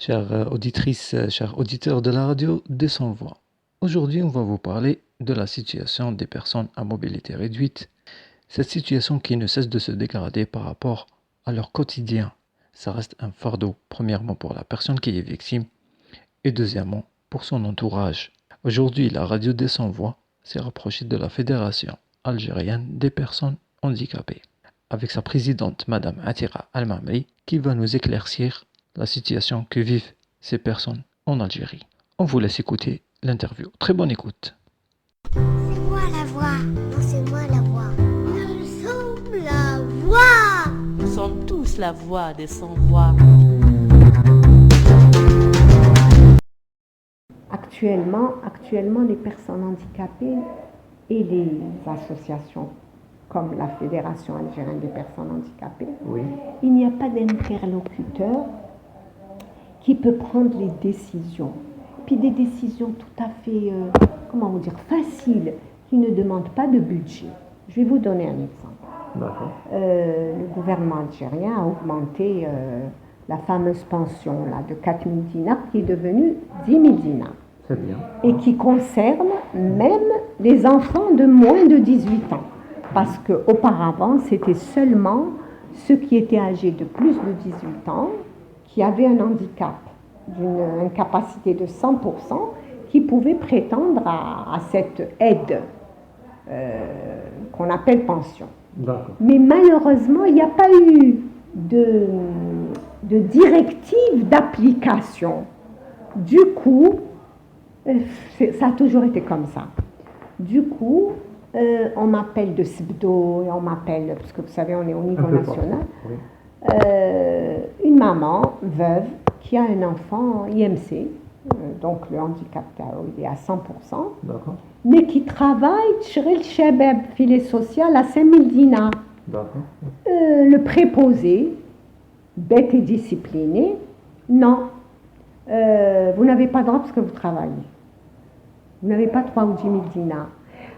Chères auditrices, chers auditeurs de la radio de Sans Voix. Aujourd'hui, on va vous parler de la situation des personnes à mobilité réduite. Cette situation qui ne cesse de se dégrader par rapport à leur quotidien. Ça reste un fardeau, premièrement pour la personne qui est victime et deuxièmement pour son entourage. Aujourd'hui, la radio des Sans Voix s'est rapprochée de la Fédération algérienne des personnes handicapées, avec sa présidente, Madame Atira Al-Mamri, qui va nous éclaircir la situation que vivent ces personnes en Algérie. On vous laisse écouter l'interview. Très bonne écoute. C'est moi la voix. Non, c'est moi la voix. Nous sommes la voix. Nous sommes tous la voix des sans-voix. Actuellement, les personnes handicapées et les associations comme la Fédération algérienne des personnes handicapées, il n'y a pas d'interlocuteur qui peut prendre les décisions. Puis des décisions tout à fait, faciles, qui ne demandent pas de budget. Je vais vous donner un exemple. D'accord. Le gouvernement algérien a augmenté la fameuse pension là, de 4 000 dinars qui est devenue 10 000 dinars. C'est bien. Et qui concerne même les enfants de moins de 18 ans. Parce qu'auparavant, c'était seulement ceux qui étaient âgés de plus de 18 ans, qui avaient un handicap d'une incapacité de 100%, qui pouvaient prétendre à cette aide qu'on appelle pension. D'accord. Mais malheureusement, il n'y a pas eu de directive d'application. Du coup, ça a toujours été comme ça. Du coup, on m'appelle de SBDO et on m'appelle, parce que vous savez, on est au niveau national, une maman veuve qui a un enfant IMC, donc le handicap il est à 100%, D'accord. mais qui travaille chez le Chebeb, filet social, à 5 000 dinars. D'accord. Le préposé, bête et discipliné, non, vous n'avez pas droit parce que vous travaillez. Vous n'avez pas 3 ou 10 000 dinars.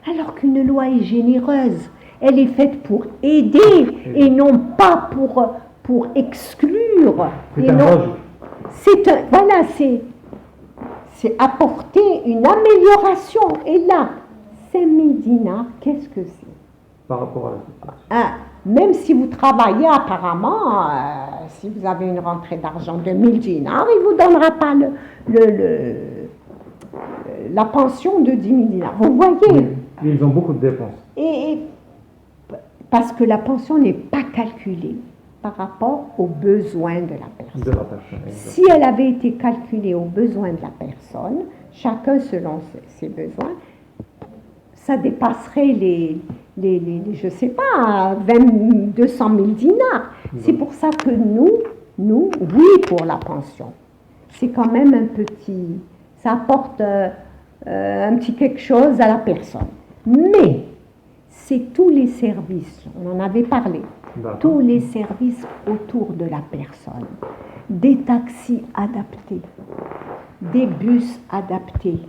Alors qu'une loi est généreuse. Elle est faite pour aider et non pas pour exclure. C'est apporter une amélioration. Et là, 5 000 dinars, qu'est-ce que c'est? Par rapport à la situation. Même si vous travaillez apparemment, si vous avez une rentrée d'argent de 1 000 dinars, il ne vous donnera pas la pension de 10 000 dinars. Vous voyez? Oui, ils ont beaucoup de dépenses. Et parce que la pension n'est pas calculée par rapport aux besoins de la personne. Si elle avait été calculée aux besoins de la personne, chacun selon ses besoins, ça dépasserait les je ne sais pas, 200 000 dinars. C'est pour ça que nous, oui pour la pension. C'est quand même un petit, ça apporte un petit quelque chose à la personne. Mais c'est tous les services, on en avait parlé, tous les services autour de la personne. Des taxis adaptés, des bus adaptés,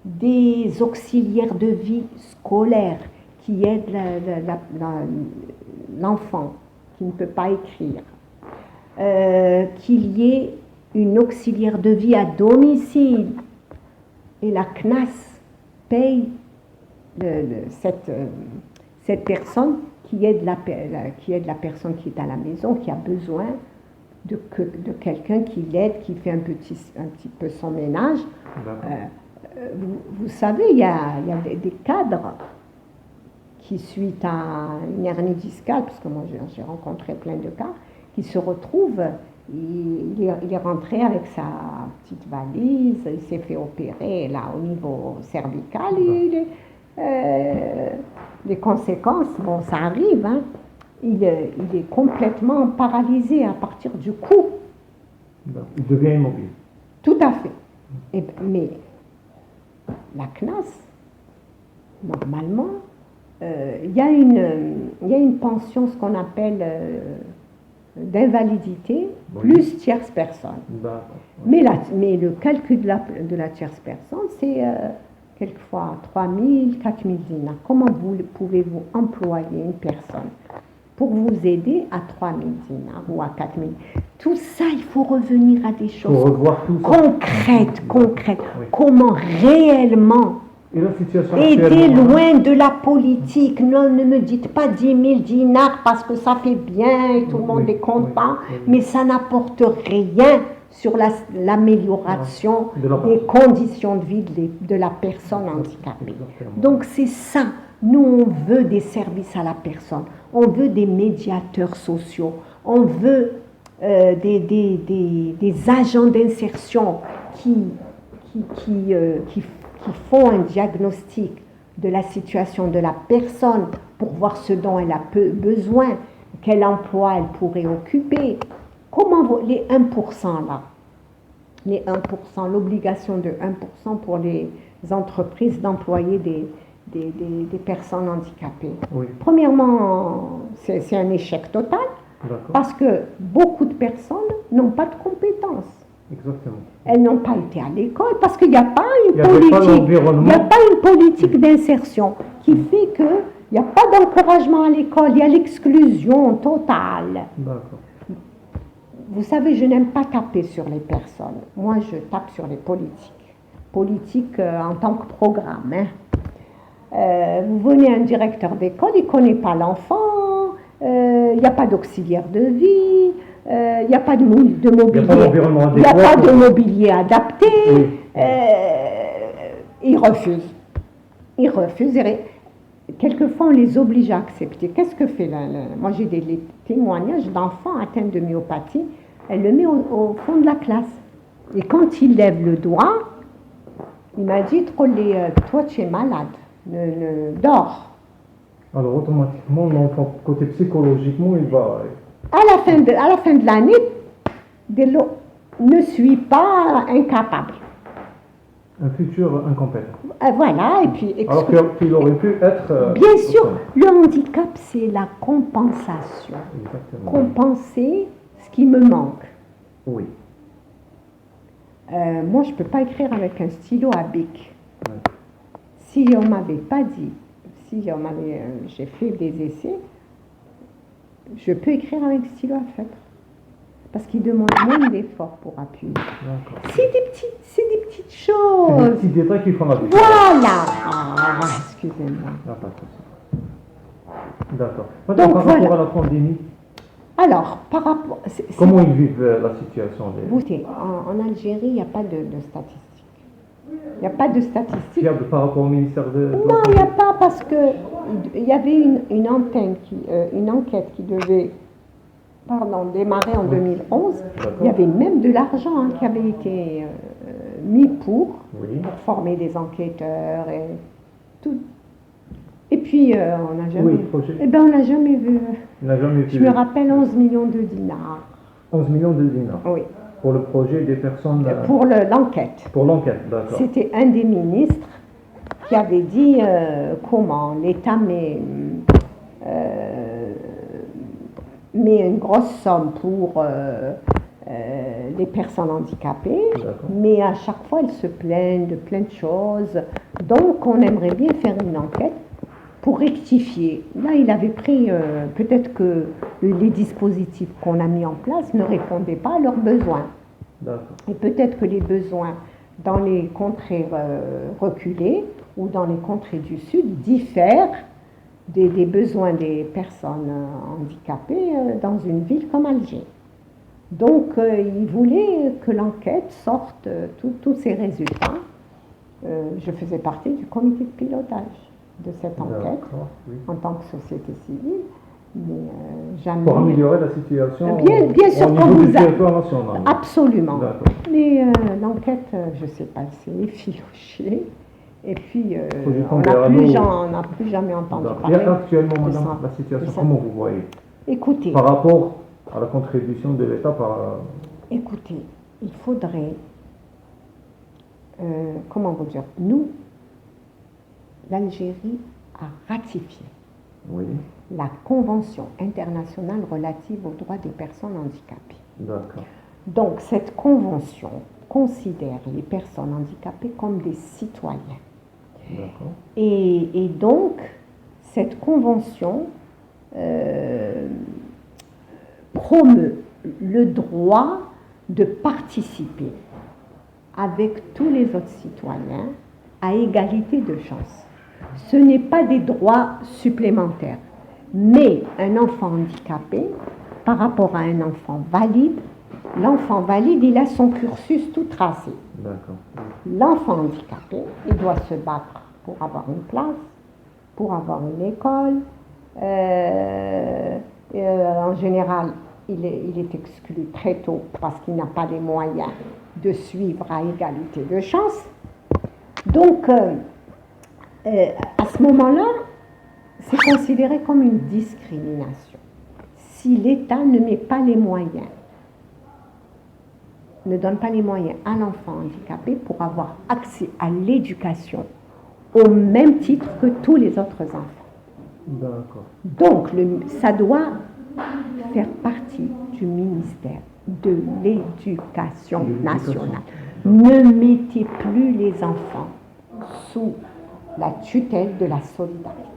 des auxiliaires de vie scolaires qui aident l'enfant qui ne peut pas écrire, qu'il y ait une auxiliaire de vie à domicile et la CNAS paye cette personne qui aide la personne qui est à la maison, qui a besoin de quelqu'un qui l'aide, qui fait un petit peu son ménage. Vous savez, il y a des cadres qui, suite à une hernie discale, parce que moi j'ai rencontré plein de cas, qui se retrouvent, il est rentré avec sa petite valise, il s'est fait opérer là au niveau cervical, et les conséquences, bon ça arrive, hein, il est complètement paralysé à partir du cou. Il devient immobile. Tout à fait. Mais la CNAS, normalement, il y a une pension, ce qu'on appelle d'invalidité, plus tierce personne. Mais le calcul de la tierce personne, c'est quelquefois 3 000, 4 000 dinars. Comment pouvez-vous employer une personne pour vous aider à 3 000 dinars ou à 4 000? Tout ça, il faut revenir à des choses Pour revoir tout ça. concrètes. Oui. Comment réellement Et la situation aider actuellement, loin de la politique. Non, ne me dites pas 10 000 dinars parce que ça fait bien et tout le monde Oui, est content, oui. mais ça n'apporte rien sur l'amélioration de la des conditions de vie de la personne handicapée. Donc c'est ça. Nous, on veut des services à la personne. On veut des médiateurs sociaux. On veut des agents d'insertion qui font un diagnostic de la situation de la personne pour voir ce dont elle a besoin, quel emploi elle pourrait occuper. Comment les 1% là, les 1%, l'obligation de 1% pour les entreprises d'employer des personnes handicapées. Oui. Premièrement, c'est un échec total parce que beaucoup de personnes n'ont pas de compétences. Exactement. Elles n'ont pas été à l'école parce qu'il n'y a pas une politique d'insertion qui fait qu'il n'y a pas d'encouragement à l'école, il y a l'exclusion totale. D'accord. Vous savez, je n'aime pas taper sur les personnes. Moi, je tape sur les politiques. Politique en tant que programme. Vous venez un directeur d'école, il ne connaît pas l'enfant, il n'y a pas d'auxiliaire de vie, il n'y a pas de mobilier, il n'y a pas de mobilier adapté. Oui. Il refuse. Quelquefois, on les oblige à accepter. Qu'est-ce que fait moi, j'ai des témoignages d'enfants atteints de myopathie. Elle le met au fond de la classe. Et quand il lève le doigt, il m'a dit, toi, tu es malade. Dors. Alors, automatiquement, l'enfant, côté psychologiquement, il va... À la fin de l'année, ne suis pas incapable. Un futur incompétent. Voilà, et puis... Alors qu'il aurait pu être... Bien sûr, le handicap, c'est la compensation. Exactement. Compenser ce qui me manque. Oui. Moi, je ne peux pas écrire avec un stylo à bic. Ouais. Si on ne m'avait pas dit, j'ai fait des essais, je peux écrire avec stylo à feutre. Parce qu'il demande moins d'efforts pour appuyer. C'est des petites choses. C'est des petits détails qui font la différence. Voilà. Excusez-moi. D'accord. Donc, par rapport à la pandémie, alors, par rapport... comment ils vivent la situation en Algérie, il n'y a pas de statistiques. Il n'y a pas de statistiques. Par rapport au ministère de... Non, il n'y a pas parce qu'il y avait une enquête qui devait démarrer en 2011. Il y avait même de l'argent qui avait été mis pour former des enquêteurs et tout. Et puis, on n'a jamais... on n'a jamais vu. Je me rappelle 11 millions de dinars. 11 millions de dinars. Oui. Pour le projet des personnes... Pour l'enquête. Pour l'enquête, d'accord. C'était un des ministres qui avait dit comment l'État met une grosse somme pour les personnes handicapées, mais à chaque fois, elles se plaignent de plein de choses. Donc, on aimerait bien faire une enquête pour rectifier. Là, il avait pris, peut-être que les dispositifs qu'on a mis en place ne répondaient pas à leurs besoins. Et peut-être que les besoins dans les contrées reculées ou dans les contrées du Sud diffèrent des besoins des personnes handicapées dans une ville comme Alger. Donc, il voulait que l'enquête sorte tous ces résultats. Je faisais partie du comité de pilotage de cette enquête en tant que société civile, mais jamais... Pour améliorer la situation bien sûr, au niveau du territoire national. Absolument. Mais l'enquête, je ne sais pas, c'est effiloché. Et puis, on n'a plus jamais entendu parler. Et actuellement, madame, la situation, comment vous voyez? Écoutez... Par rapport à la contribution de l'État Écoutez, il faudrait... comment vous dire? Nous, l'Algérie a ratifié la Convention internationale relative aux droits des personnes handicapées. D'accord. Donc, cette convention considère les personnes handicapées comme des citoyens. D'accord. Et donc, cette convention promeut le droit de participer avec tous les autres citoyens à égalité de chance. Ce n'est pas des droits supplémentaires, mais un enfant handicapé, par rapport à un enfant valide, l'enfant valide, il a son cursus tout tracé. D'accord. L'enfant handicapé, il doit se battre pour avoir une place, pour avoir une école. En général, il est exclu très tôt parce qu'il n'a pas les moyens de suivre à égalité de chance. Donc, à ce moment-là, c'est considéré comme une discrimination. Si l'État ne met pas les moyens, ne donne pas les moyens à l'enfant handicapé pour avoir accès à l'éducation au même titre que tous les autres enfants. D'accord. Donc, ça doit faire partie du ministère de l'Éducation nationale. Ne mettez plus les enfants sous la tutelle de la solidarité.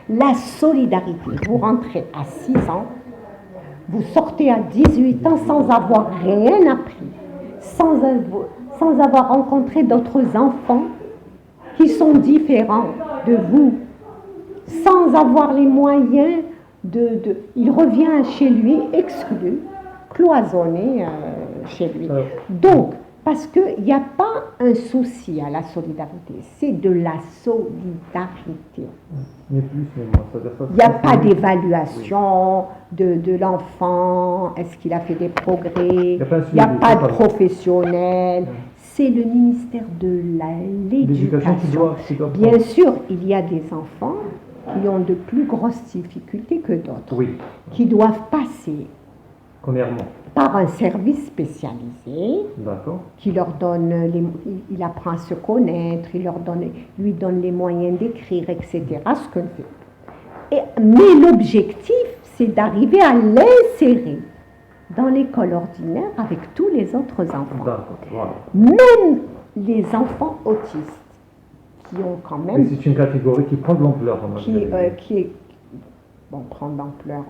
La solidarité, vous rentrez à 6 ans, vous sortez à 18 ans sans avoir rien appris, sans avoir rencontré d'autres enfants qui sont différents de vous, sans avoir les moyens il revient chez lui exclu, cloisonné chez lui. Donc, parce qu'il n'y a pas un souci à la solidarité, c'est de la solidarité. Ni plus ni moins. Il n'y a pas d'évaluation de l'enfant, est-ce qu'il a fait des progrès, il n'y a pas de professionnel. C'est le ministère de l'Éducation. Bien sûr, il y a des enfants qui ont de plus grosses difficultés que d'autres, qui doivent passer par un service spécialisé qui leur donne, il apprend à se connaître, lui donne les moyens d'écrire, etc. Ce que mais l'objectif, c'est d'arriver à l'insérer dans l'école ordinaire avec tous les autres enfants. Même les enfants autistes, qui ont quand même... Mais c'est une catégorie qui prend de l'ampleur. Prend de l'ampleur.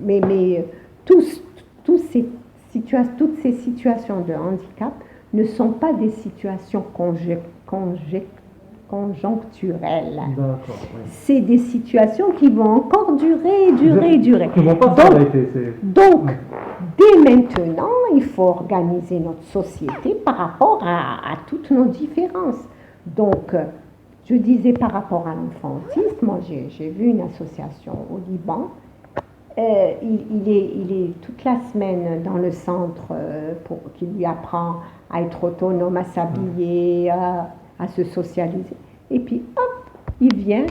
Mais toutes ces situations de handicap ne sont pas des situations conjoncturelles. C'est des situations qui vont encore durer. Qui vont pas s'arrêter. Donc, dès maintenant, il faut organiser notre société par rapport à toutes nos différences. Donc, je disais par rapport à l'enfant autiste, moi j'ai vu une association au Liban. Il est toute la semaine dans le centre qui lui apprend à être autonome, à s'habiller, à se socialiser. Et puis, hop, il vient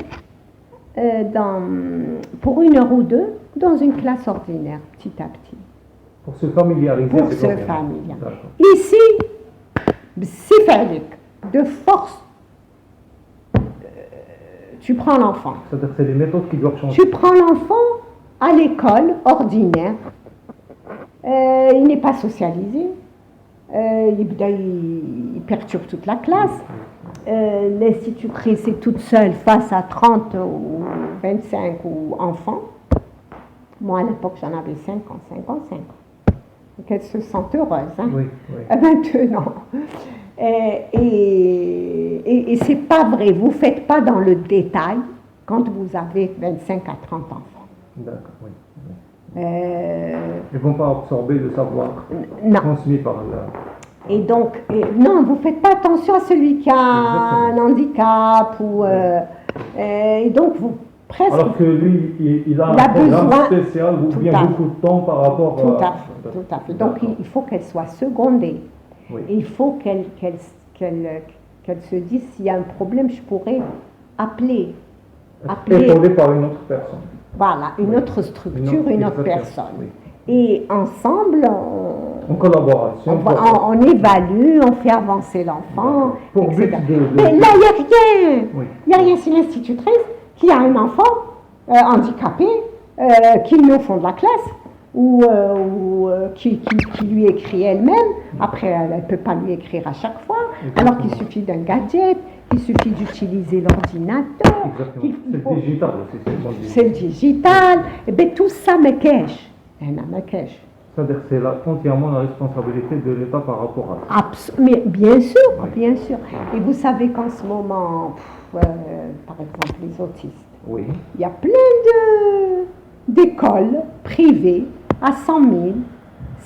pour 1 heure ou 2 dans une classe ordinaire, petit à petit. Pour se familiariser. Ici, c'est fait de force. Tu prends l'enfant. C'est-à-dire que c'est les méthodes qui doivent changer. Tu prends l'enfant à l'école ordinaire. Il n'est pas socialisé. Il perturbe toute la classe. L'institutrice est toute seule face à 30 ou 25 enfants. Moi, à l'époque, j'en avais 55. Donc, elles se sentent heureuses. Hein? Oui. Maintenant. Et c'est pas vrai. Vous faites pas dans le détail quand vous avez 25 à 30 enfants. D'accord, oui. Ils ne vont pas absorber le savoir transmis par là. Et donc, non, vous ne faites pas attention à celui qui a un handicap. Et donc, vous presque... Alors que lui, il a un programme spécial ou bien beaucoup de temps par rapport Tout à fait. Donc, il faut qu'elle soit secondée. Oui. Et il faut qu'elle se dise, s'il y a un problème, je pourrais appeler. Épaulée par une autre personne. Voilà, une autre structure, une autre personne. Oui. Et ensemble, en collaboration, on évalue, on fait avancer l'enfant, etc. Mais là, il n'y a rien. Il n'y a rien. C'est l'institutrice qui a un enfant handicapé qui est au fond de la classe ou qui lui écrit elle-même. Après, elle ne peut pas lui écrire à chaque fois, alors qu'il suffit d'un gadget. Il suffit d'utiliser l'ordinateur. C'est le digital aussi. C'est le digital. Et bien tout ça me cache. C'est-à-dire que c'est entièrement la responsabilité de l'État par rapport à ça. Mais bien sûr, Oui. bien sûr. Et vous savez qu'en ce moment, par exemple, les autistes, Oui. il y a plein d'écoles privées à 100 000,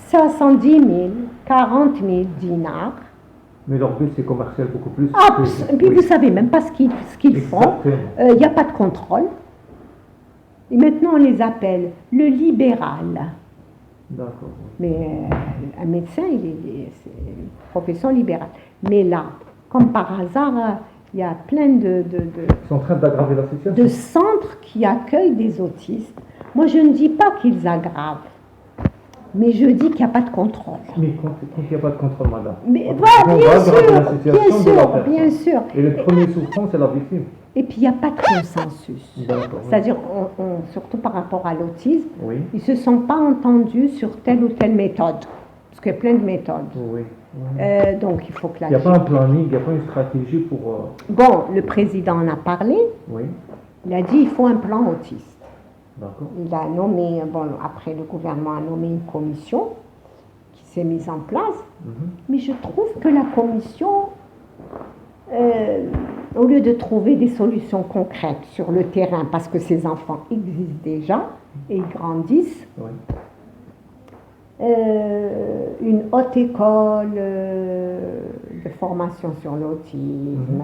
70 000, 40 000 dinars. Mais leur but, c'est commercial beaucoup plus. Et puis vous savez même pas ce qu'ils font. Exactement. Il n'y a pas de contrôle. Et maintenant, on les appelle le libéral. D'accord. Mais un médecin, c'est une profession libérale. Mais là, comme par hasard, il y a plein Ils sont en train d'aggraver la situation. de centres qui accueillent des autistes. Moi, je ne dis pas qu'ils aggravent, mais je dis qu'il n'y a pas de contrôle. Mais quand il n'y a pas de contrôle, madame. Mais on voilà, va aggraver la situation de la personne. bien sûr. Et le premier souffrant, c'est la victime. Et puis, il n'y a pas de consensus. D'accord. C'est-à-dire, surtout par rapport à l'autisme, Oui. ils ne se sont pas entendus sur telle ou telle méthode. Parce qu'il y a plein de méthodes. Oui. Donc, il faut que Il n'y a pas un planning, il n'y a pas une stratégie pour... Bon, le président en a parlé. Oui. Il a dit il faut un plan autiste. D'accord. Il a nommé, après le gouvernement a nommé une commission qui s'est mise en place. Mais je trouve que la commission, au lieu de trouver des solutions concrètes sur le terrain, parce que ces enfants existent déjà et ils grandissent, Oui. une haute école de formation sur l'autisme,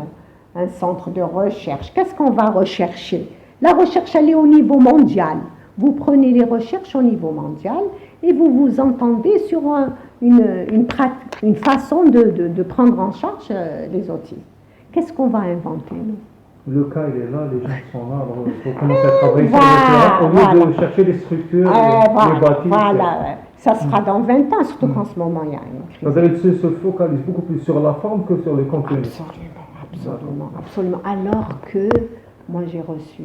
un centre de recherche. Qu'est-ce qu'on va rechercher? La recherche, elle est au niveau mondial. Vous prenez les recherches au niveau mondial et vous vous entendez sur une façon de prendre en charge les autistes. Qu'est-ce qu'on va inventer, nous? Le cas, il est là, les gens sont là, alors il faut commencer à travailler sur le terrain au lieu de chercher les structures, les bâtiments. Voilà, ça sera dans 20 ans, surtout qu'en ce moment, il y a une crise. C'est-à-dire se focalise beaucoup plus sur la forme que sur le contenu. Absolument. Alors que moi, j'ai reçu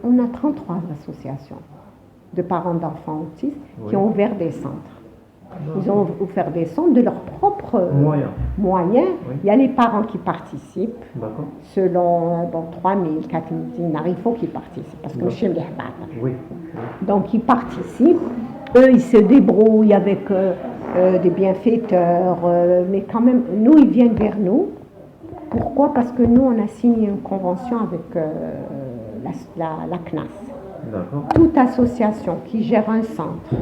on a 33 associations de parents d'enfants autistes qui ont ouvert des centres. Ils ont ouvert des centres de leurs propres moyens. Oui. Il y a les parents qui participent. D'accord. Selon 3 000, 4 000 dinars, il faut qu'ils participent parce que je suis Oui. donc ils participent. Eux, ils se débrouillent avec des bienfaiteurs, mais quand même, nous, ils viennent vers nous. Pourquoi? Parce que nous, on a signé une convention avec la CNAS. D'accord. Toute association qui gère un centre,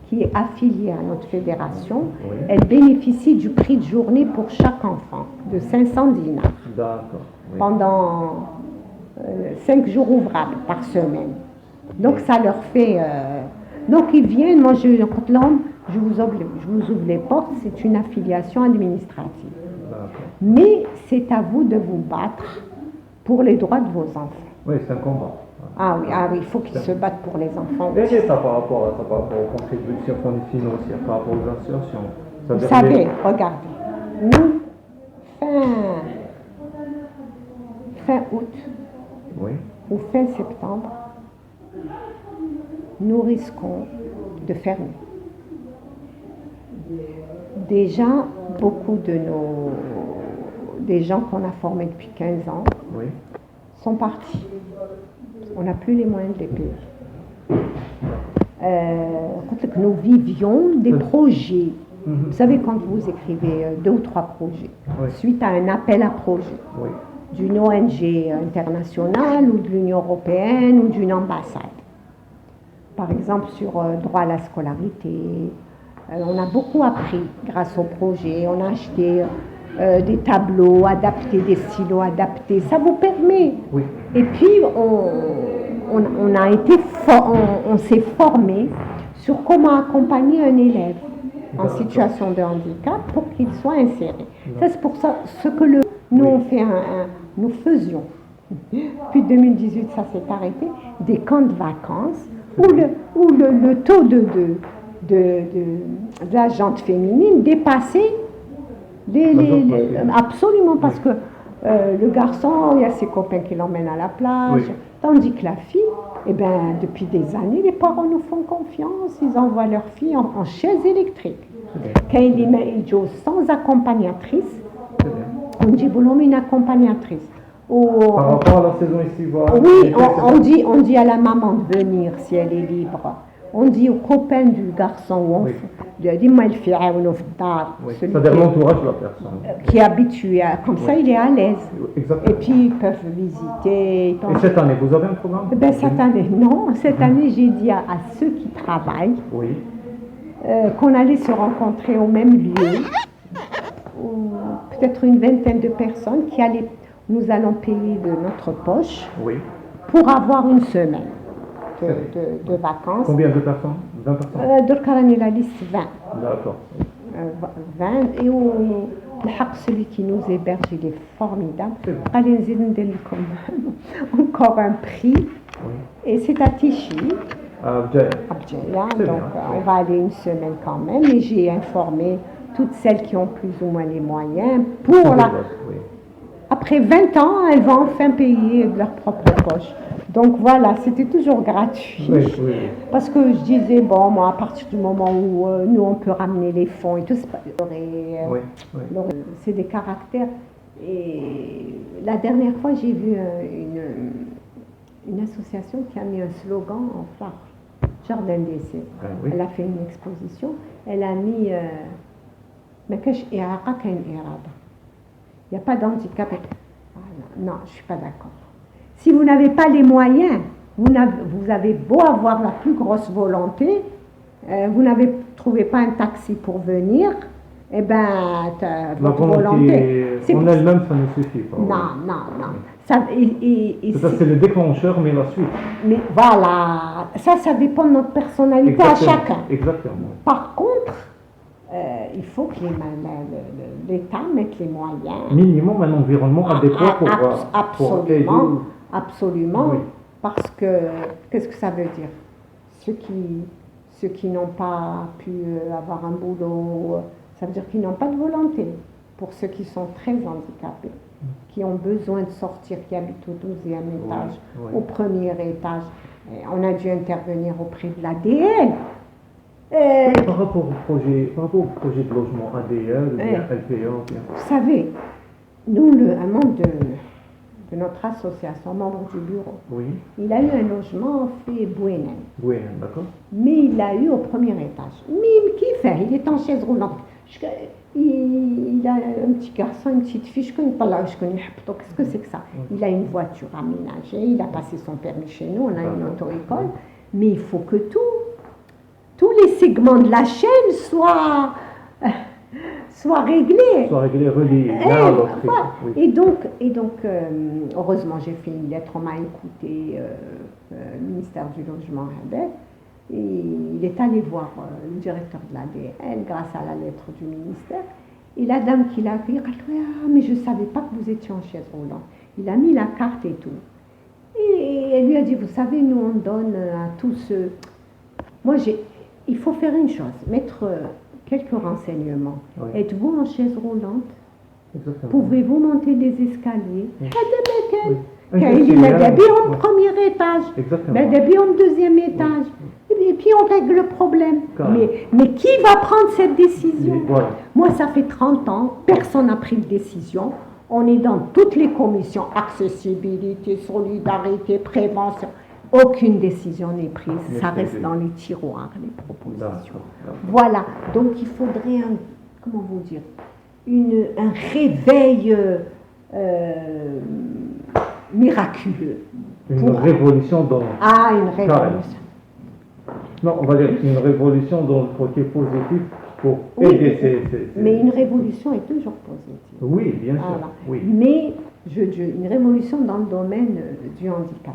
qui est affiliée à notre fédération, Oui. elle bénéficie du prix de journée pour chaque enfant, de 500 dinars, D'accord. Oui. pendant 5 jours ouvrables par semaine. Donc ça leur fait... Donc ils viennent, moi quand l'homme, je vous ouvre les portes, c'est une affiliation administrative. D'accord. Mais c'est à vous de vous battre pour les droits de vos enfants. Oui, c'est un combat. Ah oui, il faut qu'ils se battent pour les enfants. Et c'est ça par rapport à ça, par rapport aux contributions financières, par rapport aux assertions. Vous savez, regardez, nous, fin août Oui. ou fin septembre, nous risquons de fermer. Déjà, beaucoup des gens qu'on a formés depuis 15 ans Oui. sont partis. On n'a plus les moyens de les payer. Quand nous vivions des projets, vous savez, quand vous écrivez 2 ou 3 projets, suite à un appel à projet d'une ONG internationale ou de l'Union européenne ou d'une ambassade, par exemple sur droit à la scolarité, on a beaucoup appris grâce au projet, on a acheté des tableaux adaptés, des stylos adaptés, ça vous permet. Oui. Et puis on s'est formé sur comment accompagner un élève en situation de handicap pour qu'il soit inséré. Ça, c'est pour ça ce que nous faisions. Puis 2018, ça s'est arrêté, des camps de vacances où le taux de la jante féminine dépassait absolument, parce que le garçon, il y a ses copains qui l'emmènent à la plage, tandis que la fille, depuis des années, les parents nous font confiance, ils envoient leur fille en chaise électrique. Quand il joue sans accompagnatrice, on dit une accompagnatrice. Par rapport à la saison estivale. Oui, on dit à la maman de venir si elle est libre. On dit aux copains du garçon, Oui. dis-moi le fi'aounou fi dar, Oui. celui C'est-à-dire l'entourage de la personne. qui est habitué, comme ça Oui. il est à l'aise. Et Exactement. puis ils peuvent visiter. Et cette année, vous avez un programme? Ben, cette année, non. Cette année, j'ai dit à ceux qui travaillent Oui. qu'on allait se rencontrer au même lieu, ou peut-être une vingtaine de personnes nous allons payer de notre poche Oui. pour avoir une semaine de vacances. Combien de personnes? 20 personnes? درك راني la liste 20. D'accord. 20 et le celui qui nous héberge, il est formidable. C'est bon. Allez, نزيد ندير لكم encore un prix. Oui. Et c'est à Tichy. Abdel. Abdjaya, C'est donc bien, on oui. va aller une semaine quand même, et j'ai informé toutes celles qui ont plus ou moins les moyens pour Oui. après 20 ans, elles vont enfin payer de leur propre poche. Donc voilà, c'était toujours gratuit. Oui, oui. Parce que je disais, bon, moi, à partir du moment où nous, on peut ramener les fonds et tout, c'est pas... Oui, oui. C'est des caractères. Et la dernière fois, j'ai vu une association qui a mis un slogan en phare, Jardin d'essai. Ah, oui. Elle a fait une exposition, elle a mis ما كاش إعاقة كاين إرادة. Il n'y a pas d'handicap. Voilà. Non, je ne suis pas d'accord. Si vous n'avez pas les moyens, vous avez beau avoir la plus grosse volonté, vous n'avez trouvé pas un taxi pour venir, eh ben, votre volonté. En elle-même, ça ne suffit pas. Non, non, non. Ça, c'est le déclencheur, mais la suite. Mais voilà, ça dépend de notre personnalité à chacun. Exactement. Par contre, il faut que l'État mette les moyens. Minimum un environnement adéquat pour absolument, absolument. Oui. Parce que, qu'est-ce que ça veut dire? Ceux qui n'ont pas pu avoir un boulot, ça veut dire qu'ils n'ont pas de volonté. Pour ceux qui sont très handicapés, qui ont besoin de sortir, qui habitent au 12e étage, oui. Au premier étage, on a dû intervenir auprès de l'ADL. Par rapport au projet de logement ADL, ou bien LPA, vous savez, nous, un membre de notre association, membre du bureau, oui. Il a eu un logement fait Bouénen. Bouénen, d'accord. Mais il l'a eu au premier étage. Mais qui fait? Il est en chaise roulante. Il a un petit garçon, une petite fille, qu'est-ce que c'est que ça? Il a une voiture aménagée, il a passé son permis chez nous, on a une auto-école, mais il faut que tous les segments de la chaîne soient réglés. Soit réglés, reliés, l'un à l'autre. Oui. Et donc heureusement, j'ai fait une lettre, on m'a écouté, le ministère du Logement Hadet. Et il est allé voir le directeur de l'ADL grâce à la lettre du ministère. Et la dame qui l'a accueilli, elle a dit, ah, mais je ne savais pas que vous étiez en chaise roulante. Il a mis la carte et tout. Et elle lui a dit, vous savez, nous on donne à tous ceux... Moi, il faut faire une chose, mettre quelques renseignements. Oui. Êtes-vous en chaise roulante? Exactement. Pouvez-vous monter des escaliers? Oui. Il a au premier étage, il au deuxième étage. Et puis on règle le problème. Mais qui va prendre cette décision? Voilà. Moi, ça fait 30 ans, personne n'a pris de décision. On est dans toutes les commissions, accessibilité, solidarité, prévention. Aucune décision n'est prise. Ça reste dans les tiroirs, les propositions. Voilà. Donc il faudrait comment vous dire, un réveil miraculeux. Une révolution dans... Ah, une révolution. Non, on va dire une révolution dans le côté positif pour aider ces... Mais une révolution est toujours positive. Oui, bien sûr. Voilà. Oui. Mais une révolution dans le domaine du handicap.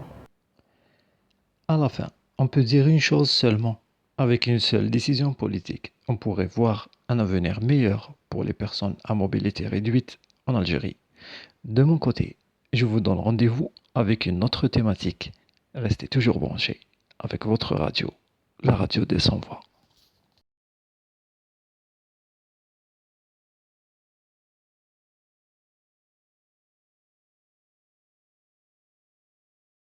À la fin, on peut dire une chose seulement. Avec une seule décision politique, on pourrait voir un avenir meilleur pour les personnes à mobilité réduite en Algérie. De mon côté, je vous donne rendez-vous avec une autre thématique. Restez toujours branchés avec votre radio, la radio des sans voix.